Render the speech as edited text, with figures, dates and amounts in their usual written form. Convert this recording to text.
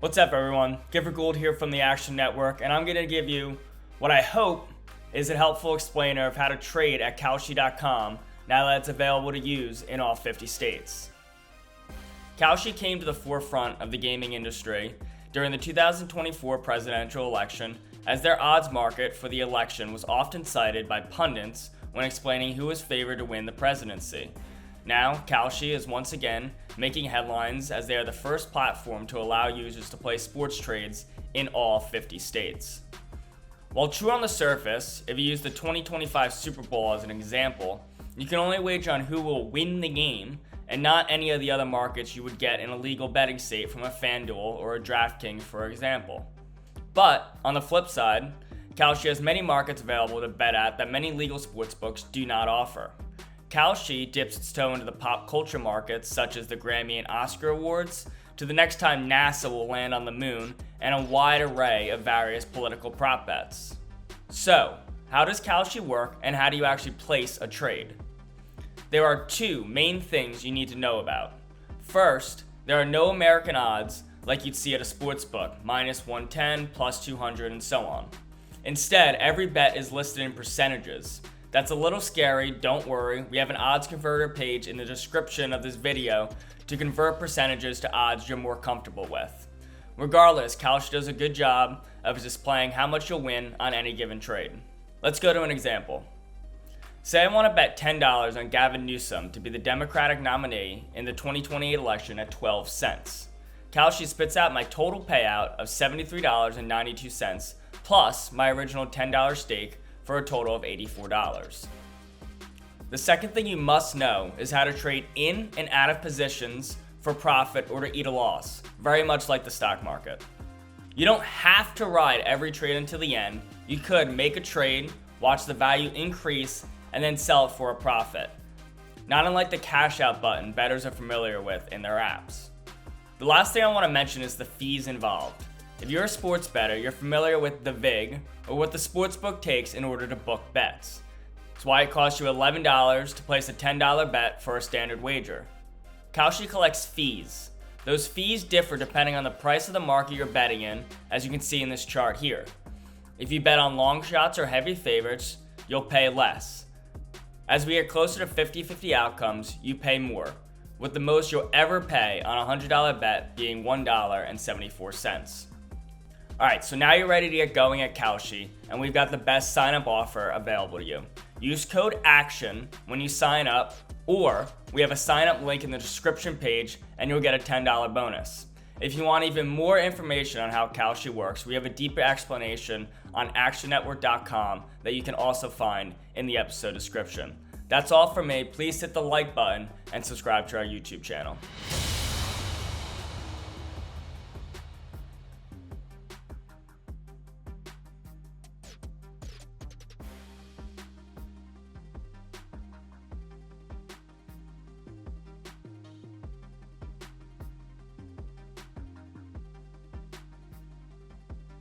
What's up, everyone? Giver Gould here from the Action Network, and I'm going to give you what I hope is a helpful explainer of how to trade at Kalshi.com now that it's available to use in all 50 states. Kalshi came to the forefront of the gaming industry during the 2024 presidential election, as their odds market for the election was often cited by pundits when explaining who was favored to win the presidency. Now, Kalshi is once again making headlines as they are the first platform to allow users to play sports trades in all 50 states. While true on the surface, if you use the 2025 Super Bowl as an example, you can only wager on who will win the game and not any of the other markets you would get in a legal betting state from a FanDuel or a DraftKings, for example. But, on the flip side, Kalshi has many markets available to bet at that many legal sportsbooks do not offer. Kalshi dips its toe into the pop culture markets such as the Grammy and Oscar Awards, to the next time NASA will land on the moon, and a wide array of various political prop bets. So, how does Kalshi work and how do you actually place a trade? There are two main things you need to know about. First, there are no American odds like you'd see at a sportsbook, minus 110, plus 200, and so on. Instead, every bet is listed in percentages. That's a little scary, don't worry. We have an odds converter page in the description of this video to convert percentages to odds you're more comfortable with. Regardless, Kalshi does a good job of displaying how much you'll win on any given trade. Let's go to an example. Say I want to bet $10 on Gavin Newsom to be the Democratic nominee in the 2028 election at 12 cents. Kalshi spits out my total payout of $73.92 plus my original $10 stake for a total of $84. The second thing you must know is how to trade in and out of positions for profit or to eat a loss, very much like the stock market. You don't have to ride every trade until the end. You could make a trade, watch the value increase, and then sell it for a profit. Not unlike the cash out button bettors are familiar with in their apps. The last thing I want to mention is the fees involved. If you're a sports bettor, you're familiar with the VIG, or what the sportsbook takes in order to book bets. It's why it costs you $11 to place a $10 bet for a standard wager. Kalshi collects fees. Those fees differ depending on the price of the market you're betting in, as you can see in this chart here. If you bet on long shots or heavy favorites, you'll pay less. As we get closer to 50-50 outcomes, you pay more, with the most you'll ever pay on a $100 bet being $1.74. Alright, so now you're ready to get going at Kalshi, and we've got the best sign-up offer available to you. Use code ACTION when you sign up, or we have a sign-up link in the description page and you'll get a $10 bonus. If you want even more information on how Kalshi works, we have a deeper explanation on actionnetwork.com that you can also find in the episode description. That's all from me. Please hit the like button and subscribe to our YouTube channel.